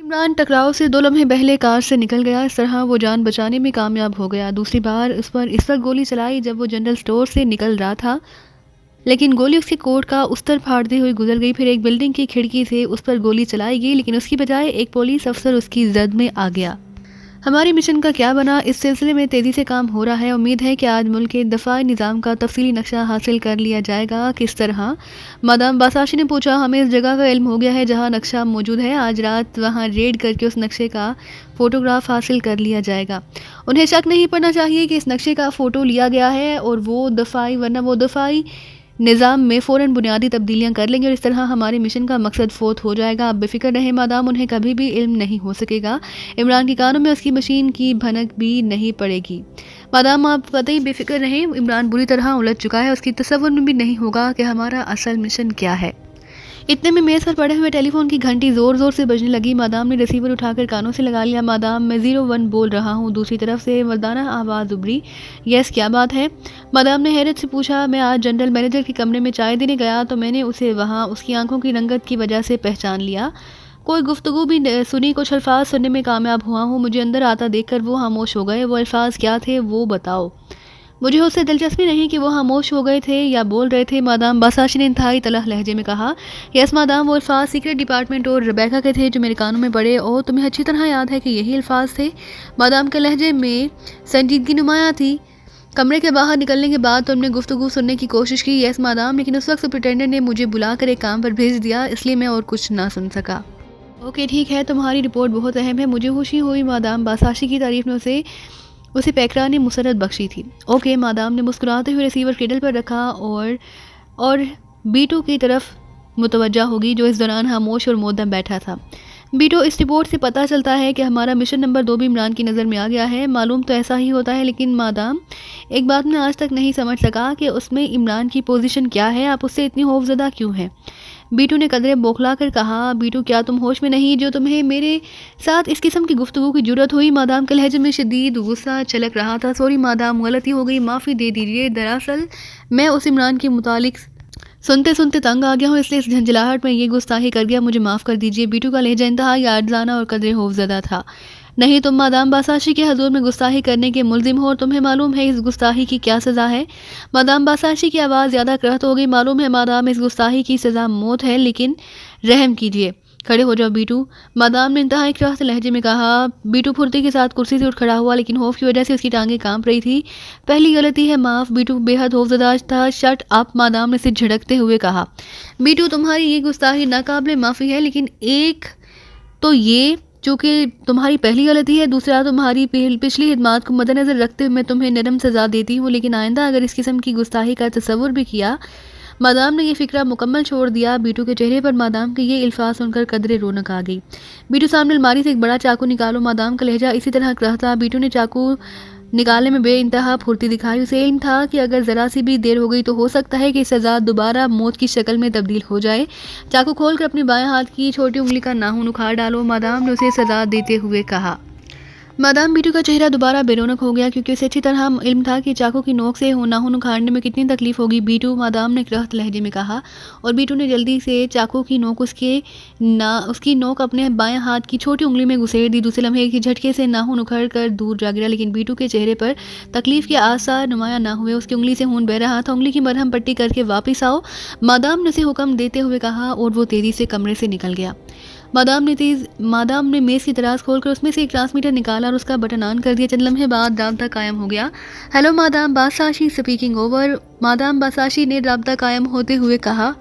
इमरान टकराव से 2 लम्हे पहले कार से निकल गया। इस तरह वो जान बचाने में कामयाब हो गया। दूसरी बार उस पर इस वक्त गोली चलाई जब वो जनरल स्टोर से निकल रहा था, लेकिन गोली उसके कोट का उस्तर फाड़ते हुए गुजर गई। फिर एक बिल्डिंग की खिड़की से उस पर गोली चलाई गई, लेकिन उसकी बजाय एक पुलिस अफसर उसकी जद में आ गया। हमारे मिशन का क्या बना, इस सिलसिले में तेज़ी से काम हो रहा है। उम्मीद है कि आज मुल्क के दफाई निज़ाम का तफसीली नक्शा हासिल कर लिया जाएगा। किस तरह? मादाम बासाशी ने पूछा। हमें इस जगह का इल्म हो गया है जहां नक्शा मौजूद है। आज रात वहां रेड करके उस नक्शे का फ़ोटोग्राफ हासिल कर लिया जाएगा। उन्हें शक नहीं पड़ना चाहिए कि इस नक्शे का फ़ोटो लिया गया है और वरना वो दफाई निज़ाम में फ़ौरन बुनियादी तब्दीलियाँ कर लेंगे और इस तरह हमारे मिशन का मकसद फ़ौत हो जाएगा। आप बेफिक्र रहें मादाम, उन्हें कभी भी इल्म नहीं हो सकेगा। इमरान के कानों में उसकी मशीन की भनक भी नहीं पड़ेगी। मादाम आप कतई बेफिक्र रहें, इमरान बुरी तरह उलझ चुका है। उसकी तसव्वुर में भी नहीं होगा कि हमारा असल मिशन क्या है। इतने में मेज़ पर पड़े हुए टेलीफोन की घंटी ज़ोर ज़ोर से बजने लगी। मादाम ने रिसीवर उठाकर कानों से लगा लिया। मादाम, मैं 01 बोल रहा हूँ। दूसरी तरफ से मर्दाना आवाज़ उभरी। यस, क्या बात है? मादाम ने हैरत से पूछा। मैं आज जनरल मैनेजर के कमरे में चाय देने गया तो मैंने उसे वहाँ उसकी आंखों की रंगत की वजह से पहचान लिया। कोई गुफ्तगू भी सुनी, कुछ अल्फाज सुनने में कामयाब हुआ हूँ। मुझे अंदर आता देखकर वो खामोश हो गए। वो अल्फाज क्या थे वो बताओ। मुझे उससे दिलचस्पी नहीं कि वो खामोश हो गए थे या बोल रहे थे। मादाम बासाशी ने इंतहाई तलख लहजे में कहा। यस मादाम, वो अल्फाज सीक्रेट डिपार्टमेंट और रेबेका के थे जो मेरे कानों में पड़े। और तुम्हें अच्छी तरह याद है कि यही अल्फाज थे? मादाम के लहजे में संजीदगी नुमाया थी। कमरे के बाहर निकलने के बाद तुमने गुफ्तगू सुनने की कोशिश की? यस मादाम, लेकिन उस वक्त प्रिटेंडर ने मुझे बुलाकर एक काम पर भेज दिया, इसलिए मैं और कुछ ना सुन सका। ओके ठीक है, तुम्हारी रिपोर्ट बहुत अहम है। मुझे खुशी हुई मादाम बासाशी की तारीफ में उसे पैकरा ने मुसरत बख्शी थी। ओके, मादाम ने मुस्कुराते हुए रिसीवर केडल पर रखा और बीटू की तरफ मुतवज्जा होगी जो इस दौरान खामोश और मोदम बैठा था। बीटू, इस रिपोर्ट से पता चलता है कि हमारा मिशन नंबर 2 भी इमरान की नज़र में आ गया है। मालूम तो ऐसा ही होता है, लेकिन मादाम एक बात मैं आज तक नहीं समझ सका कि उसमें इमरान की पोजीशन क्या है। आप उससे इतनी खौफजदा क्यों हैं? बीटू ने कदरे बौखला कर कहा। बीटू, क्या तुम होश में नहीं जो तुम्हें मेरे साथ इस किस्म की गुफ्तगू की जरूरत हुई? मादाम के लहजे में शदीद गुस्सा छलक रहा था। सॉरी मादाम, गलती हो गई, माफ़ी दे दीजिए। दरअसल मैं उस इमरान के मुतालिक सुनते सुनते तंग आ गया हूँ, इसलिए इस झंझलाहट में ये गुस्ताखी कर गया। मुझे माफ़ कर दीजिए। बीटू का लहजा इंतहाई आजिज़ाना और कदरे खौफज़दा था। नहीं, तुम मादाम बासाशी के हजूर में गुस्ताखी करने के मुल्जिम हो और तुम्हें मालूम है इस गुस्ताखी की क्या सज़ा है? मादाम बासाशी की आवाज़ ज़्यादा करहत हो गई। मालूम है मादाम, इस गुस्ताखी की सज़ा मौत है, लेकिन रहम कीजिए। खड़े हो जाओ बीटू, मादाम ने इंतहाई करहत लहजे में कहा। बीटू फुर्ती के साथ कुर्सी से उठ खड़ा हुआ, लेकिन खौफ की वजह से उसकी टांगें कांप रही थी। पहली गलती है माफ़। बीटू बेहद खौफज़दा था। शट अप, मादाम ने इसे झिड़कते हुए कहा। बीटू, तुम्हारी ये गुस्ताखी नाकाबिले माफ़ी है, लेकिन एक तो ये चूँकि तुम्हारी पहली गलती है, दूसरा तुम्हारी पिछली खिदमात को मद्देनज़र रखते हुए मैं तुम्हें नरम सज़ा देती हूँ, लेकिन आइंदा अगर इस किस्म की गुस्ताखी का तसव्वुर भी किया। मादाम ने यह फ़िक्रा मुकम्मल छोड़ दिया। बीटू के चेहरे पर मादाम के ये अल्फाज सुनकर कदरे रौनक आ गई। बीटू, सामने अलमारी से एक बड़ा चाकू निकालो। मादाम का लहजा इसी तरह रहता। बीटू ने चाकू निकालने में बेइंतहा फुर्ती दिखाई। उसे इल्म था कि अगर ज़रा सी भी देर हो गई तो हो सकता है कि सज़ा दोबारा मौत की शक्ल में तब्दील हो जाए। चाकू खोलकर अपने बाएं हाथ की छोटी उंगली का नाखून उखाड़ डालो, मादाम ने उसे सज़ा देते हुए कहा। मादाम बीटू का चेहरा दोबारा बेरौनक हो गया, क्योंकि उसे अच्छी तरह इल्म था कि चाकू की नोक से नाखून उखाड़ने में कितनी तकलीफ होगी। बीटू, मादाम ने करहत लहजे में कहा, और बीटू ने जल्दी से चाकू की नोक उसकी नोक अपने बाएं हाथ की छोटी उंगली में घुसेड़ दी। दूसरे लम्हे के झटके से नाखून उखड़ कर दूर जा गिरा, लेकिन बीटू के चेहरे पर तकलीफ के आसार नुमाया ना हुए। उसकी उंगली से खून बह रहा था। उंगली की मरहम पट्टी करके वापस आओ, मादाम ने उसे हुक्म देते हुए कहा, और वो तेज़ी से कमरे से निकल गया। मादाम ने मेज़ की दराज खोलकर उसमें से एक ट्रांसमीटर निकाला और उसका बटन ऑन कर दिया। चंद लम्हे बाद राब्ता कायम हो गया। Hello madam Basashi speaking over. Madam Basashi ने राब्ता कायम होते हुए कहा।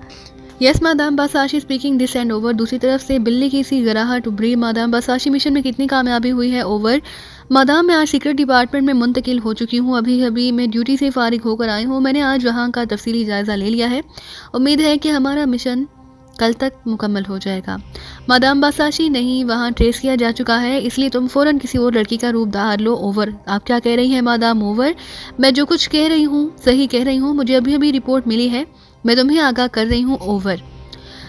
Yes madam Basashi speaking, this end over. दूसरी तरफ से बिल्ली की सी गराहट उभरी। मादाम बासाशी, मिशन में कितनी कामयाबी हुई है? ओवर। मादाम, मैं आज सीक्रेट डिपार्टमेंट में मुंतकिल हो चुकी हूँ। अभी मैं ड्यूटी से फारिग होकर आई हूँ। मैंने आज वहाँ का तफसीली जायज़ा ले लिया है। उम्मीद है कि हमारा मिशन कल तक मुकम्मल हो जाएगा। मादाम बासाशी, नहीं, वहाँ ट्रेस किया जा चुका है, इसलिए तुम फ़ौरन किसी और लड़की का रूप धार लो। ओवर। आप क्या कह रही हैं मादाम? ओवर। मैं जो कुछ कह रही हूँ सही कह रही हूँ। मुझे अभी रिपोर्ट मिली है, मैं तुम्हें आगाह कर रही हूँ। ओवर।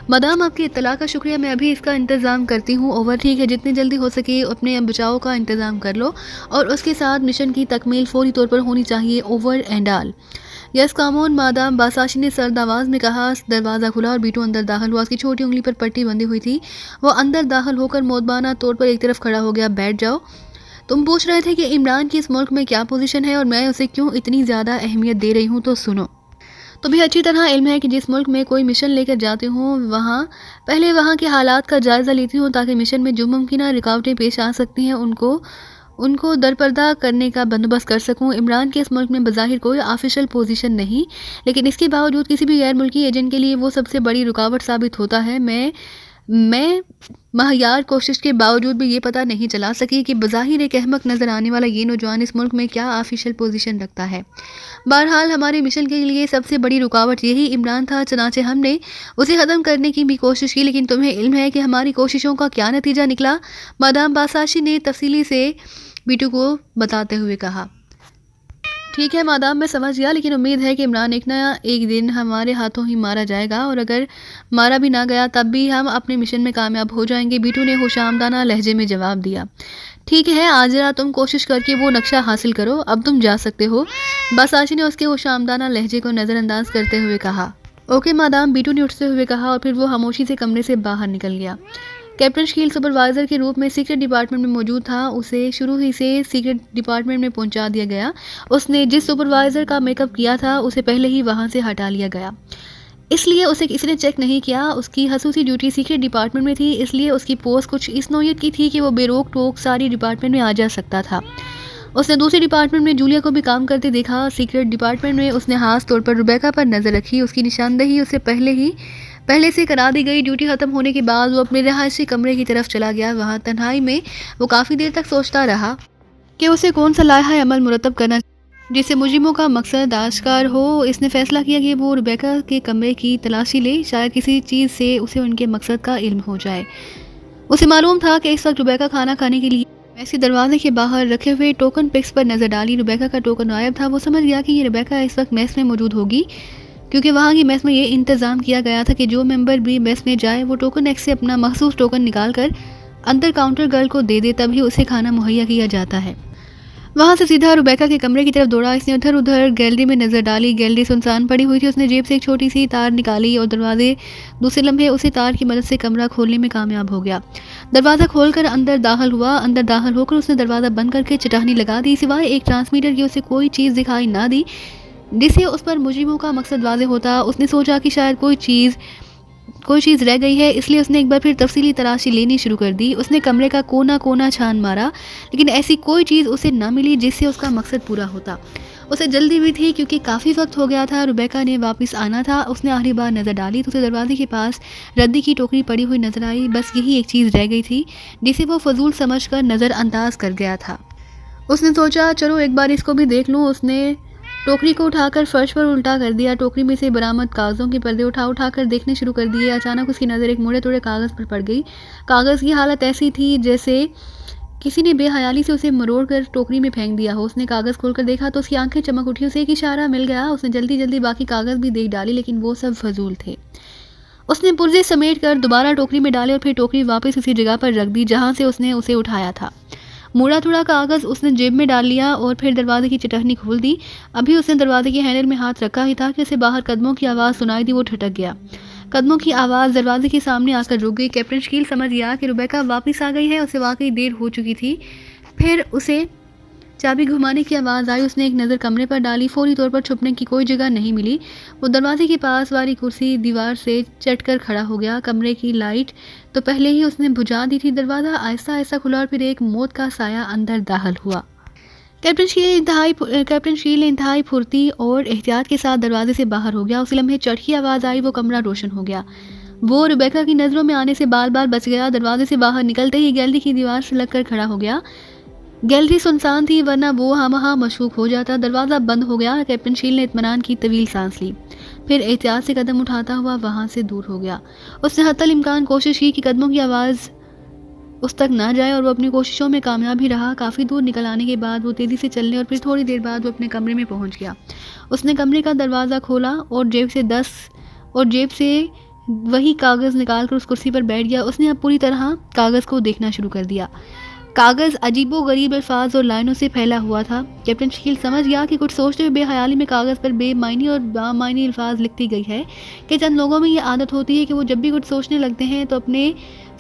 मादाम, आपकी इत्तला का शुक्रिया, मैं अभी इसका इंतज़ाम करती हूँ। ओवर। ठीक है, जितनी जल्दी हो सके अपने बचाव का इंतज़ाम कर लो और उसके साथ मिशन की तकमील फौरी तौर पर होनी चाहिए। Over and all. Yes come on, madam Basashi ने सर्द आवाज़ में कहा। दरवाज़ा खुला और बीटू अंदर दाखिल हुआ। उसकी छोटी उंगली पर पट्टी बंधी हुई थी। वो अंदर दाखिल होकर मोदबाना तौर पर एक तरफ खड़ा हो गया। बैठ जाओ। तुम पूछ रहे थे कि इमरान की इस मुल्क में क्या पोजीशन है और मैं उसे क्यों इतनी ज़्यादा अहमियत दे रही हूँ, तो सुनो। तुम्हें अच्छी तरह इल्म है कि जिस मुल्क में कोई मिशन लेकर जाती हूँ पहले वहाँ के हालात का जायज़ा लेती हूँ ताकि मिशन में जो मुमकिन रुकावटें पेश आ सकती हैं उनको दरपर्दा करने का बंदोबस्त कर सकूं। इमरान के इस मुल्क में बज़ाहिर कोई ऑफिशियल पोजीशन नहीं, लेकिन इसके बावजूद किसी भी गैर मुल्की एजेंट के लिए वो सबसे बड़ी रुकावट साबित होता है। मैं महयार कोशिश के बावजूद भी ये पता नहीं चला सकी कि बज़ाहिर एक अहमक नज़र आने वाला ये नौजवान इस मुल्क में क्या ऑफिशियल पोजीशन रखता है। बहरहाल हमारे मिशन के लिए सबसे बड़ी रुकावट यही इमरान था। चनाचे हमने उसे ख़त्म करने की भी कोशिश की, लेकिन तुम्हें इल्म है कि हमारी कोशिशों का क्या नतीजा निकला। मादाम बासाशी ने तफसीली से बीटू को बताते हुए कहा। ठीक है मादाम, मैं समझ गया, लेकिन उम्मीद है कि इमरान एक ना एक दिन हमारे हाथों ही मारा जाएगा, और अगर मारा भी ना गया तब भी हम अपने मिशन में कामयाब हो जाएंगे। बीटू ने खुशामदाना लहजे में जवाब दिया। ठीक है, आज जरा तुम कोशिश करके वो नक्शा हासिल करो, अब तुम जा सकते हो। बासाशी ने उसके खुशामदाना लहजे को नज़रअंदाज करते हुए कहा। ओके मादाम, बीटू ने उठते हुए कहा, और फिर वो खामोशी से कमरे से बाहर निकल गया। कैप्टन शकील सुपरवाइज़र के रूप में सीक्रेट डिपार्टमेंट में मौजूद था। उसे शुरू ही से सीक्रेट डिपार्टमेंट में पहुंचा दिया गया। उसने जिस सुपरवाइज़र का मेकअप किया था उसे पहले ही वहां से हटा लिया गया, इसलिए उसे किसी ने चेक नहीं किया। उसकी खसूसी ड्यूटी सीक्रेट डिपार्टमेंट में थी, इसलिए उसकी पोस्ट कुछ इस नौयत की थी कि वो बेरोक टोक सारी डिपार्टमेंट में आ जा सकता था। उसने दूसरे डिपार्टमेंट में जूलिया को भी काम करते देखा। सीक्रेट डिपार्टमेंट में उसने खास तौर पर रुबेका पर नज़र रखी। उसकी निशानदेही उसे पहले से करा दी गई। ड्यूटी ख़त्म होने के बाद वो अपने रहायशी कमरे की तरफ चला गया। वहाँ तन्हाई में वो काफ़ी देर तक सोचता रहा कि उसे कौन सा लाहा अमल मुरतब करना जिससे मुजरिमों का मकसद आश्कार हो। इसने फैसला किया कि वो रुबेका के कमरे की तलाशी ले, शायद किसी चीज़ से उसे उनके मकसद का इल्म हो जाए। उसे मालूम था कि इस वक्त रुबेका खाना खाने के लिए मैसी दरवाजे के बाहर रखे हुए टोकन पिक्स पर नज़र डाली। रुबेका का टोकन गायब था। वो समझ गया कि ये रुबेका इस वक्त मेस में मौजूद होगी, क्योंकि वहाँ की मेस में ये इंतज़ाम किया गया था कि जो मेंबर भी मेस में जाए वो टोकन एक्स से अपना मखसूस टोकन निकाल कर अंदर काउंटर गर्ल को दे दे, तभी उसे खाना मुहैया किया जाता है। वहाँ से सीधा रुबेका के कमरे की तरफ दौड़ा। इसने उधर उधर गैलरी में नज़र डाली। गैलरी सुनसान पड़ी हुई थी। उसने जेब से एक छोटी सी तार निकाली और दरवाजे दूसरे लम्हे उसे तार की मदद से कमरा खोलने में कामयाब हो गया। दरवाज़ा खोलकर अंदर दाखिल हुआ। अंदर दाखिल होकर उसने दरवाज़ा बंद करके चटानी लगा दी। सिवाय एक ट्रांसमीटर की उसे कोई चीज़ दिखाई ना दी जिससे उस पर मुजरिमों का मकसद वाज़े होता। उसने सोचा कि शायद कोई चीज़ रह गई है, इसलिए उसने एक बार फिर तफसीली तलाशी लेनी शुरू कर दी। उसने कमरे का कोना कोना छान मारा, लेकिन ऐसी कोई चीज़ उसे न मिली जिससे उसका मकसद पूरा होता। उसे जल्दी भी थी क्योंकि काफ़ी वक्त हो गया था। रुबेका ने वापस आना था। उसने आखिरी बार नज़र डाली तो उसे दरवाजे के पास रद्दी की टोकरी पड़ी हुई नजर आई। बस यही एक चीज़ रह गई थी जिसे वो फजूल समझकर नज़रअंदाज कर गया था। उसने सोचा चलो एक बार इसको भी देख लूँ। उसने टोकरी को उठाकर फर्श पर उल्टा कर दिया। टोकरी में से बरामद कागज़ों के पर्दे उठाकर देखने शुरू कर दिए। अचानक उसकी नज़र एक मुड़े तोड़े कागज़ पर पड़ गई। कागज़ की हालत ऐसी थी जैसे किसी ने बेहयाली से उसे मरोड़ कर टोकरी में फेंक दिया हो। उसने कागज़ खोलकर देखा तो उसकी आंखें चमक उठी। उसे एक इशारा मिल गया। उसने जल्दी जल्दी बाकी कागज़ भी देख डाली, लेकिन वो सब फजूल थे। उसने पुर्जे समेट कर दोबारा टोकरी में डाले और फिर टोकरी वापस उसी जगह पर रख दी जहाँ से उसने उसे उठाया था। मुड़ा थोड़ा कागज़ उसने जेब में डाल लिया और फिर दरवाजे की चटखनी खोल दी। अभी उसने दरवाजे के हैंडल में हाथ रखा ही था कि उसे बाहर कदमों की आवाज़ सुनाई दी। वो ठटक गया। कदमों की आवाज़ दरवाजे के सामने आकर रुक गई। कैप्टन शकील समझ गया कि रुबेका वापस आ गई है। उसे वाकई देर हो चुकी थी। फिर उसे चाबी घुमाने की आवाज़ आई। उसने एक नज़र कमरे पर डाली। फौरी तौर पर छुपने की कोई जगह नहीं मिली। वो दरवाजे के पास वाली कुर्सी दीवार से चट कर खड़ा हो गया। कमरे की लाइट तो पहले ही उसने बुझा दी थी। दरवाज़ा आहिस्ता आहिस्ता खुला और फिर एक मौत का साया अंदर दाखिल हुआ। कैप्टन शकील ने इंतहाई फुर्ती और एहतियात के साथ दरवाजे से बाहर हो गया। उसी लम्हे चट की आवाज़ आई। वो कमरा रोशन हो गया। वो रुबेका की नज़रों में आने से बाल बाल बच गया। दरवाजे से बाहर निकलते ही गैलरी की दीवार से लग कर खड़ा हो गया। गैलरी सुनसान थी, वरना वो हाँ मशकूक हो जाता। दरवाज़ा बंद हो गया। कैप्टन शकील ने इत्मीनान की तवील सांस ली, फिर एहतियात से कदम उठाता हुआ वहाँ से दूर हो गया। उसने हत्तल इम्कान कोशिश की कि कदमों की आवाज़ उस तक ना जाए, और वो अपनी कोशिशों में कामयाब ही रहा। काफ़ी दूर निकल आने के बाद वो तेज़ी से चलने और फिर थोड़ी देर बाद वो अपने कमरे में पहुँच गया। उसने कमरे का दरवाज़ा खोला और जेब से वही कागज़ निकाल कर उस कुर्सी पर बैठ गया। उसने अब पूरी तरह कागज़ को देखना शुरू कर दिया। कागज़ अजीबोगरीब अल्फाज और लाइनों से फैला हुआ था। कैप्टन शकील समझ गया कि कुछ सोचते हुए बेहयाली में कागज़ पर बेमायनी और बामायनी अल्फाज लिखती गई है कि चंद लोगों में ये आदत होती है कि वो जब भी कुछ सोचने लगते हैं तो अपने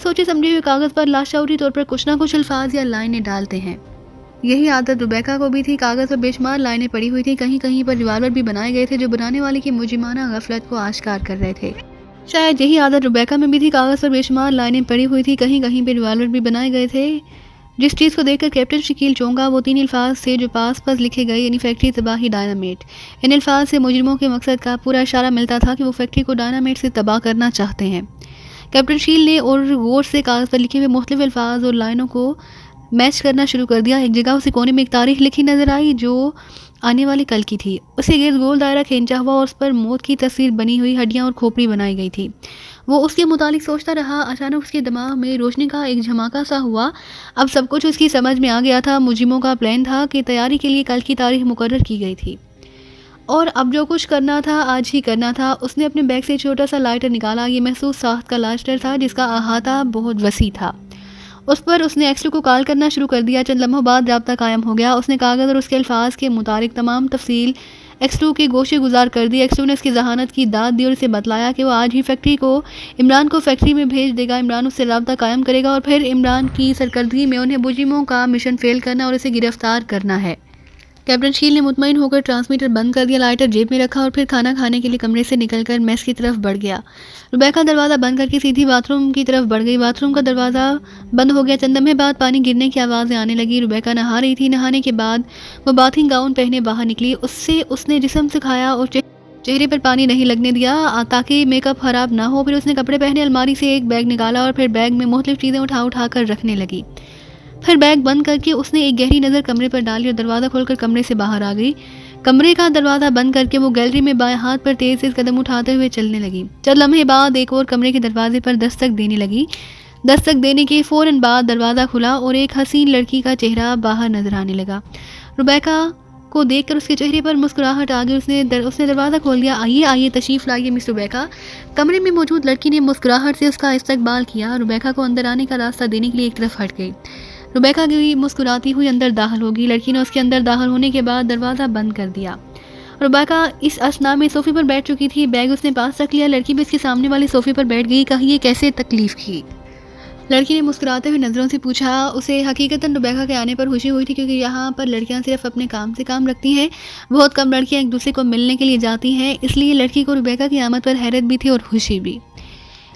सोचे समझे हुए कागज़ पर लाशऊरी तौर पर कुछ ना कुछ अल्फाज या लाइनें डालते हैं। यही आदत रुबैका को भी थी। कागज़ पर बेशुमार लाइनें पड़ी हुई थी, कहीं कहीं पर रिवाल्वर भी बनाए गए थे जो बनाने वाले की मुजिमाना गफलत को आश्कार कर रहे थे। शायद यही आदत रुबैका में भी थी। कागज़ पर बेशुमार लाइनें पड़ी हुई थी, कहीं कहीं पर रिवाल्वर भी बनाए गए थे। जिस चीज़ को देखकर कैप्टन शकील चौंका वो 3 अल्फाज थे जो पास पास लिखे गए, यानी फैक्ट्री, तबाही, डायनामेट। इन अल्फाज से मुजरिमों के मकसद का पूरा इशारा मिलता था कि वो फैक्ट्री को डायनामेट से तबाह करना चाहते हैं। कैप्टन शकील ने और गौर से कागज़ पर लिखे हुए मुख्तलिफ अल्फाज और लाइनों को मैच करना शुरू कर दिया। एक जगह उसे कोने में एक तारीख लिखी नजर आई जो आने वाले कल की थी। उसे गिर्द गोल दायरा खींचा हुआ और उस पर मौत की तस्वीर बनी हुई हड्डियां और खोपड़ी बनाई गई थी। वो उसके मुतालिक सोचता रहा। अचानक उसके दिमाग में रोशनी का एक झमाका सा हुआ। अब सब कुछ उसकी समझ में आ गया था। मुजरिमों का प्लान था कि तैयारी के लिए कल की तारीख मुकर्रर की गई थी और अब जो कुछ करना था आज ही करना था। उसने अपने बैग से छोटा सा लाइटर निकाला। ये महसूस साख्त का लाइटर था जिसका अहाता बहुत वसी था। उस पर उसने एक्सलू को कॉल करना शुरू कर दिया। चंद लम्हों बाद राब्ता कायम हो गया। उसने कागज़ और उसके अल्फाज के मुताबिक तमाम तफसील एक्सलू के गोशे गुजार कर दी। एक्सलू ने उसकी जहानत की दाद दी और उसे बतलाया कि वो आज ही फैक्ट्री को इमरान को फैक्ट्री में भेज देगा। इमरान उससे राब्ता कायम करेगा और फिर इमरान की सरकर्दगी में उन्हें मुजरिमों का मिशन फेल करना और इसे गिरफ्तार करना है। कैप्टन शकील ने मुतमईन होकर ट्रांसमीटर बंद कर दिया, लाइटर जेब में रखा और फिर खाना खाने के लिए कमरे से निकलकर मेस की तरफ बढ़ गया। रुबैका दरवाज़ा बंद करके सीधी बाथरूम की तरफ बढ़ गई। बाथरूम का दरवाज़ा बंद हो गया। चंद लम्हे बाद पानी गिरने की आवाज़ें आने लगी। रुबैका नहा रही थी। नहाने के बाद वो बाथिंग गाउन पहने बाहर निकली। उससे उसने जिस्म सुखाया और चेहरे पर पानी नहीं लगने दिया ताकि मेकअप खराब ना हो। फिर उसने कपड़े पहने, अलमारी से एक बैग निकाला और फिर बैग में मुख्तलिफ चीज़ें उठा उठा कर रखने लगी। फिर बैग बंद करके उसने एक गहरी नज़र कमरे पर डाली और दरवाज़ा खोलकर कमरे से बाहर आ गई। कमरे का दरवाज़ा बंद करके वो गैलरी में बाएं हाथ पर तेज से कदम उठाते हुए चलने लगी। चंद लम्हे बाद एक और कमरे के दरवाजे पर दस्तक देने लगी। दस्तक देने के फ़ौरन बाद दरवाज़ा खुला और एक हसीन लड़की का चेहरा बाहर नजर आने लगा। रुबैका को देखकर उसके चेहरे पर मुस्कुराहट आ गई। उसने दरवाज़ा खोल दिया। आइए आइए, तशरीफ़ लाइए मिस रुबैका। कमरे में मौजूद लड़की ने मुस्कुराहट से उसका इस्तकबाल किया। रुबैका को अंदर आने का रास्ता देने के लिए एक तरफ हट गई। रुबैका की मुस्कुराती हुई अंदर दाखिल होगी। लड़की ने उसके अंदर दाखिल होने के बाद दरवाज़ा बंद कर दिया। रुबैका इस असना में सोफ़े पर बैठ चुकी थी। बैग उसने पास रख लिया। लड़की भी उसके सामने वाले सोफ़े पर बैठ गई। कहिए कैसे तकलीफ़ की? लड़की ने मुस्कुराते हुए नज़रों से पूछा। उसे हकीकतन रुबैका के आने पर खुशी हुई थी क्योंकि यहाँ पर लड़कियाँ सिर्फ अपने काम से काम रखती हैं। बहुत कम लड़कियाँ एक दूसरे को मिलने के लिए जाती हैं, इसलिए लड़की को रुबैका की आमद पर हैरत भी थी और खुशी भी।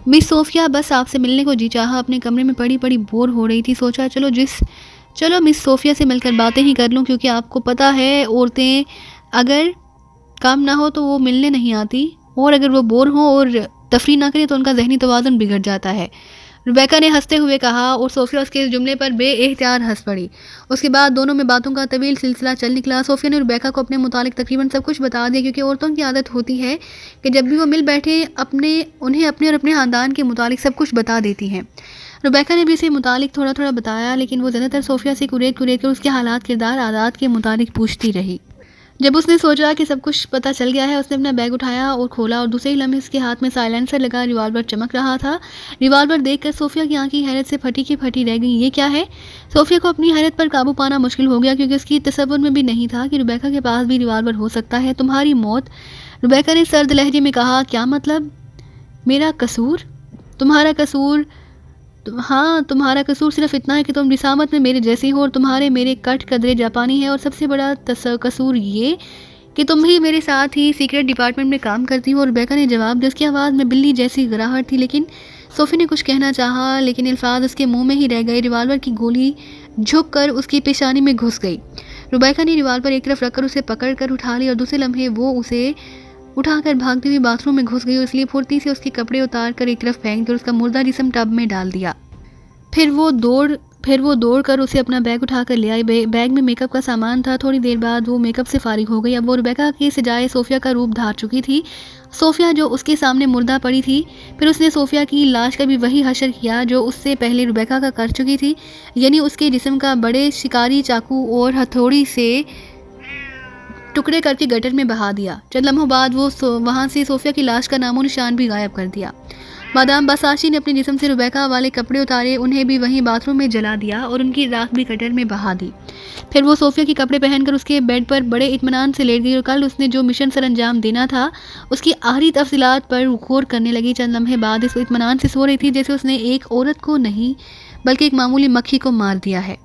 मिस सोफिया, बस आपसे मिलने को जी चाहा। अपने कमरे में पड़ी पड़ी बोर हो रही थी। सोचा चलो मिस सोफिया से मिलकर बातें ही कर लूं, क्योंकि आपको पता है औरतें अगर काम ना हो तो वो मिलने नहीं आती और अगर वो बोर हो और तफरी ना करें तो उनका जहनी तवाज़ुन बिगड़ जाता है। रुबैका ने हंसते हुए कहा और सोफिया उसके इस जुमले पर बेएहतियात हंस पड़ी। उसके बाद दोनों में बातों का तवील सिलसिला चल निकला। सोफिया ने रुबैका को अपने मुतालिक तकरीबन सब कुछ बता दिया, क्योंकि औरतों की आदत होती है कि जब भी वो मिल बैठे उन्हें अपने और अपने ख़ानदान के मुतालिक सब कुछ बता देती हैं। रुबैका ने भी इसे मुतालिक थोड़ा थोड़ा बताया, लेकिन वो ज़्यादातर सोफिया से कुरेद कर उसके हालात, किरदार, आदात के मुतालिक पूछती रही। जब उसने सोचा कि सब कुछ पता चल गया है, उसने अपना बैग उठाया और खोला और दूसरे ही लम्हे उसके हाथ में साइलेंसर लगा रिवाल्वर चमक रहा था। रिवाल्वर देखकर सोफिया की आंखें हैरत से फटी की फटी रह गई। ये क्या है? सोफिया को अपनी हैरत पर काबू पाना मुश्किल हो गया, क्योंकि उसकी तसव्वुर में भी नहीं था कि रुबैका के पास भी रिवाल्वर हो सकता है। तुम्हारी मौत? रुबैका ने सर्द लहजे में कहा। क्या मतलब? मेरा कसूर? तुम्हारा कसूर? हाँ, तुम्हारा कसूर सिर्फ इतना है कि तुम जिसामत में मेरे जैसी हो और तुम्हारे मेरे कट कदरे जापानी है, और सबसे बड़ा कसूर ये कि तुम ही मेरे साथ ही सीक्रेट डिपार्टमेंट में काम करती हो। और रुबैका ने जवाब दिया। उसकी आवाज़ में बिल्ली जैसी गराहट थी, लेकिन सोफी ने कुछ कहना चाहा, लेकिन अल्फाज उसके मुंह में ही रह गए। रिवाल्वर की गोली झुक कर उसकी पेशानी में घुस गई। रुबैका ने रिवाल्वर एक तरफ रखकर उसे पकड़ कर उठा ली और दूसरे लम्हे वो उसे उठाकर भागती हुई बाथरूम में घुस गई। इसलिए फुर्ती से उसके कपड़े उतार कर एक तरफ फेंक कर उसका मुर्दा जिस्म टब में डाल दिया। फिर वो दौड़ कर उसे अपना बैग उठाकर ले आई। बैग में मेकअप का सामान था। थोड़ी देर बाद वो मेकअप से फारिग हो गई। अब वो रुबैका की सजाए सोफिया का रूप धार चुकी थी। सोफिया जो उसके सामने मुर्दा पड़ी थी। फिर उसने सोफिया की लाश का भी वही हशर किया जो उससे पहले रुबैका का कर चुकी थी, यानी उसके जिस्म का बड़े शिकारी चाकू और हथौड़ी से टुकड़े करके गटर में बहा दिया। चंद लम्हों बाद वो वहाँ से सोफिया की लाश का नामो निशान भी गायब कर दिया। मादाम बासाशी ने अपने जिस्म से रुबैका वाले कपड़े उतारे, उन्हें भी वहीं बाथरूम में जला दिया और उनकी राख भी कटर में बहा दी। फिर वो सोफिया के कपड़े पहनकर उसके बेड पर बड़े इत्मीनान से लेट गई और कल उसने जो मिशन सर अंजाम देना था उसकी आखिरी तफसीलात पर गौर करने लगी। चंद लम्हे बाद इस इत्मीनान से सो रही थी जैसे उसने एक औरत को नहीं बल्कि एक मामूली मक्खी को मार दिया है।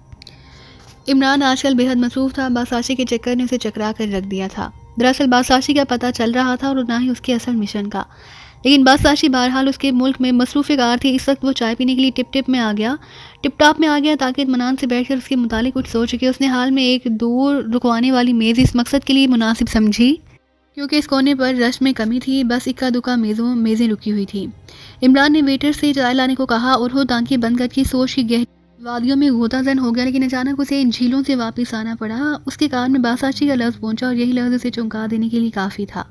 इमरान आजकल बेहद मसरूफ था। बासाशी के चक्कर ने उसे चकरा कर रख दिया था। दरअसल बासाशी का पता चल रहा था और ना ही उसके असल मिशन का, लेकिन बासाशी बहरहाल उसके मुल्क में मसरूफ़ कार थी। इस वक्त वो चाय पीने के लिए टिप टॉप में आ गया ताकि इत्मीनान से बैठकर उसके मुतालिक कुछ सोच सके। उसने हाल में एक दूर रुकवाने वाली मेज़ इस मकसद के लिए मुनासिब समझी क्योंकि इस कोने पर रश में कमी थी, बस इक्का दुक्का मेज़ें रुकी हुई थी। इमरान ने वेटर से चाय लाने को कहा और वो आंखें बंद करके सोच की गहरी वादियों में गोताजन हो गया, लेकिन अचानक उसे इन झीलों से वापस आना पड़ा। उसके कान में बासाशी का लफ्ज़ पहुंचा और यही लफ्ज़ उसे चौंका देने के लिए काफ़ी था।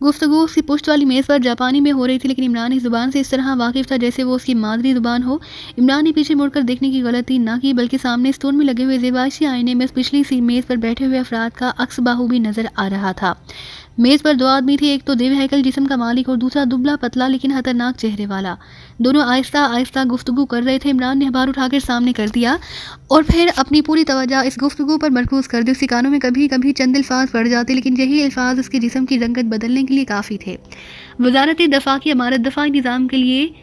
गुफ्तगू उसकी पुश्त वाली मेज़ पर जापानी में हो रही थी, लेकिन इमरान इस ज़ुबान से इस तरह वाकिफ़ था जैसे वो उसकी मादरी ज़ुबान हो। इमरान ने पीछे मुड़कर देखने की गलती ना की, बल्कि सामने स्टोन में लगे हुए ज़ेबाशी आईने में पिछली सी मेज़ पर बैठे हुए अफराद का अक्स बाहू नज़र आ रहा था। मेज़ पर दो आदमी थे, एक तो देव हैकल जिस्म का मालिक और दूसरा दुबला पतला लेकिन खतरनाक चेहरे वाला। दोनों आहिस्ता आहिस्ता गुफ्तगू कर रहे थे। इमरान ने अखबार उठाकर सामने कर दिया और फिर अपनी पूरी तवज्जो इस गुफ्तगू पर मरकूज़ कर दी। उसके कानों में कभी कभी चंद अल्फाज पड़ जाते, लेकिन यही अल्फाज उसके जिस्म की रंगत बदलने के लिए काफ़ी थे। वजारत दफ़ा की इमारत दफ़ा निज़ाम के लिए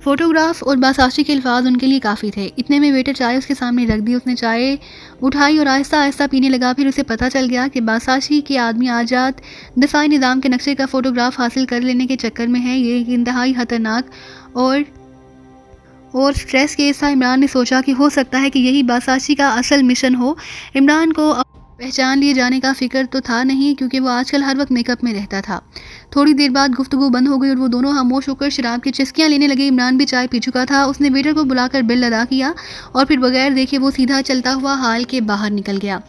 फ़ोटोग्राफ और बासाशी के अल्फाज उनके लिए काफ़ी थे। इतने में वेटर चाय उसके सामने रख दी। उसने चाय उठाई और आहिस्ता आहिस्ता पीने लगा। फिर उसे पता चल गया कि बासाशी के आदमी आज़ाद दफ़ाई निज़ाम के नक्शे का फ़ोटोग्राफ हासिल कर लेने के चक्कर में है। ये इंतहाई ख़तरनाक और स्ट्रेस केस था। इमरान ने सोचा कि हो सकता है कि यही बासाशी का असल मिशन हो। इमरान को पहचान लिए जाने का फिक्र तो था नहीं क्योंकि वो आजकल हर वक्त मेकअप में रहता था। थोड़ी देर बाद गुफ्तगू बंद हो गई और वो दोनों खामोश होकर शराब की चस्कियाँ लेने लगे। इमरान भी चाय पी चुका था। उसने वेटर को बुलाकर बिल अदा किया और फिर बगैर देखे वो सीधा चलता हुआ हाल के बाहर निकल गया।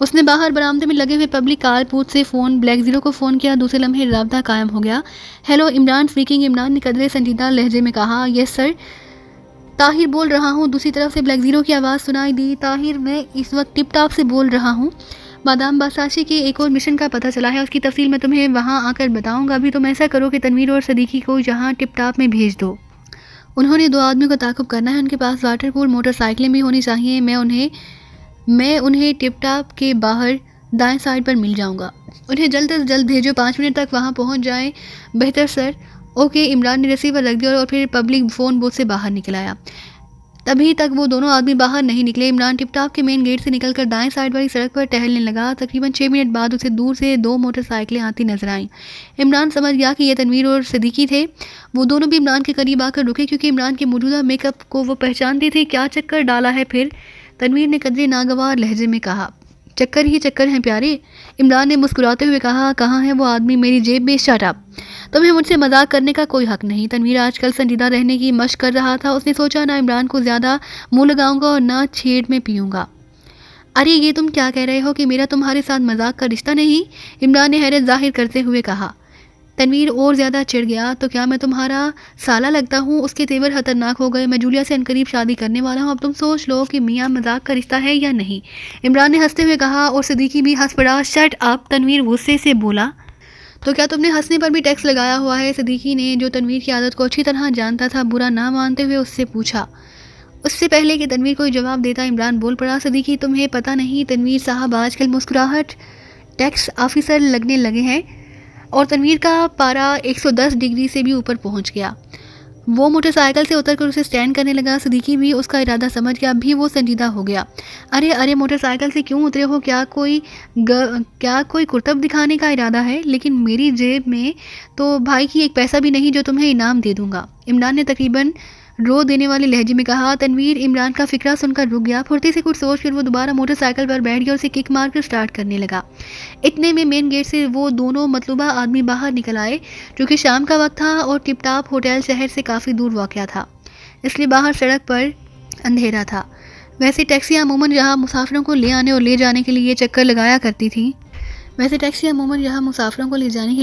उसने बाहर बरामदे में लगे हुए पब्लिक कारपोर्ट से फ़ोन ब्लैक ज़ीरो को फ़ोन किया। दूसरे लम्हे राब्ता कायम हो गया। Hello, Imran speaking. इमरान ने कदरे संजीदा लहजे में कहा। यस सर, ताहिर बोल रहा हूँ। दूसरी तरफ से ब्लैक ज़ीरो की आवाज़ सुनाई दी। ताहिर, मैं इस वक्त टिप टॉप से बोल रहा हूँ। मादाम बासाशी के एक और मिशन का पता चला है, उसकी तफसील मैं तुम्हें वहाँ आकर बताऊँगा। अभी तुम ऐसा करो कि तनवीर और सदीकी को यहाँ टिप टॉप में भेज दो। उन्होंने दो आदमियों का ताक़ुब करना है। उनके पास वाटर कूल मोटरसाइकिलें भी होनी चाहिए। मैं उन्हें टिप टॉप के बाहर दाएं साइड पर मिल जाऊँगा। उन्हें जल्द से जल्द भेजो, 5 मिनट तक वहाँ पहुँच जाएँ। बेहतर सर। ओके। इमरान ने रिसीवर रख दिया और फिर पब्लिक फ़ोन बूथ से बाहर निकल आया। तभी तक वो दोनों आदमी बाहर नहीं निकले। इमरान टिपटॉप के मेन गेट से निकलकर दाएं साइड वाली सड़क पर टहलने लगा। तकरीबन 6 मिनट बाद उसे दूर से 2 मोटरसाइकिलें आती नजर आईं। इमरान समझ गया कि ये तनवीर और सदीकी थे। वो दोनों भी इमरान के करीब आकर रुके क्योंकि इमरान के मौजूदा मेकअप को वो पहचानते थे। क्या चक्कर डाला है फिर? तनवीर ने कदरे नागवार लहजे में कहा। चक्कर ही चक्कर हैं प्यारे। इमरान ने मुस्कुराते हुए कहा। कहाँ है वो आदमी? मेरी जेब में। शट अप, तुम्हें मुझसे मजाक करने का कोई हक नहीं। तनवीर आजकल संजीदा रहने की मशक कर रहा था। उसने सोचा ना इमरान को ज़्यादा मुंह लगाऊंगा और ना छेड़ में पीऊंगा। अरे ये तुम क्या कह रहे हो कि मेरा तुम्हारे साथ मजाक का रिश्ता नहीं? इमरान ने हैरत जाहिर करते हुए कहा। तनवीर और ज़्यादा चिढ़ गया। तो क्या मैं तुम्हारा साला लगता हूँ? उसके तेवर खतरनाक हो गए। मैं जूलिया से अनकरीब शादी करने वाला हूँ। अब तुम सोच लो कि मियाँ मजाक का रिश्ता है या नहीं। इमरान ने हंसते हुए कहा और सदीकी भी हंस पड़ा। शट अप, तनवीर गुस्से से बोला। तो क्या तुमने हंसने पर भी टैक्स लगाया हुआ है? सदीकी ने, जो तनवीर की आदत को अच्छी तरह जानता था, बुरा ना मानते हुए उससे पूछा। उससे पहले कि तनवीर कोई जवाब देता इमरान बोल पड़ा। सदीकी, तुम्हें पता नहीं तनवीर साहब आजकल मुस्कुराहट टैक्स ऑफिसर लगने लगे हैं और तनवीर का पारा 110 डिग्री से भी ऊपर पहुंच गया। वो मोटरसाइकिल से उतरकर उसे स्टैंड करने लगा। सदीकी भी उसका इरादा समझ गया। भी वो संजीदा हो गया। अरे मोटरसाइकिल से क्यों उतरे हो? क्या कोई कुर्तब दिखाने का इरादा है? लेकिन मेरी जेब में तो भाई की एक पैसा भी नहीं जो तुम्हें इनाम दे दूंगा। इमरान ने तकरीबन रो देने वाले लहजे में कहा। तनवीर इमरान का फिक्रा सुनकर रुक गया। फुर्ती से कुछ सोचकर वो दोबारा मोटरसाइकिल पर बैठ गया और उसे किक मारकर स्टार्ट करने लगा। इतने में मेन गेट से वो दोनों मतलूबा आदमी बाहर निकल आए। क्योंकि शाम का वक्त था और टिपटॉप होटल शहर से काफ़ी दूर वाक़या था, इसलिए बाहर सड़क पर अंधेरा था। वैसे टैक्सियाँ अमूमन यहाँ मुसाफिरों को ले आने और ले जाने के लिए चक्कर लगाया करती थी।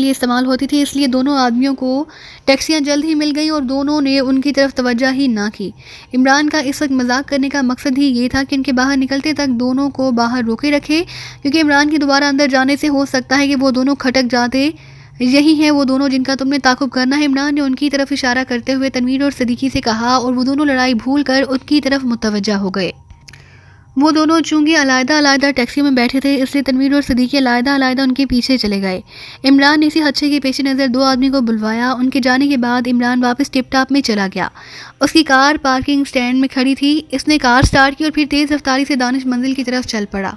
इस्तेमाल होती थी, इसलिए दोनों आदमियों को टैक्सियां जल्द ही मिल गईं और दोनों ने उनकी तरफ तवज्जो ही ना की। इमरान का इस वक्त मजाक करने का मकसद ही ये था कि उनके बाहर निकलते तक दोनों को बाहर रोके रखे, क्योंकि इमरान के दोबारा अंदर जाने से हो सकता है कि वो दोनों खटक जाते यही हैं वो दोनों जिनका तुमने ताक़ुब करना है। इमरान ने उनकी तरफ इशारा करते हुए तनवीर और सदीकी से कहा और वो दोनों लड़ाई भूल कर उनकी तरफ मुतवज्जा हो गए। वो दोनों चूंकि अलग-अलग टैक्सी में बैठे थे, इसलिए तनवीर और सदीकी अलग-अलग उनके पीछे चले गए। इमरान ने इसी खदशे के पेश नज़र 2 आदमी को बुलवाया। उनके जाने के बाद इमरान वापस टिप टॉप में चला गया। उसकी कार पार्किंग स्टैंड में खड़ी थी। इसने कार स्टार्ट की और फिर तेज़ रफ्तारी से दानिश मंजिल की तरफ चल पड़ा।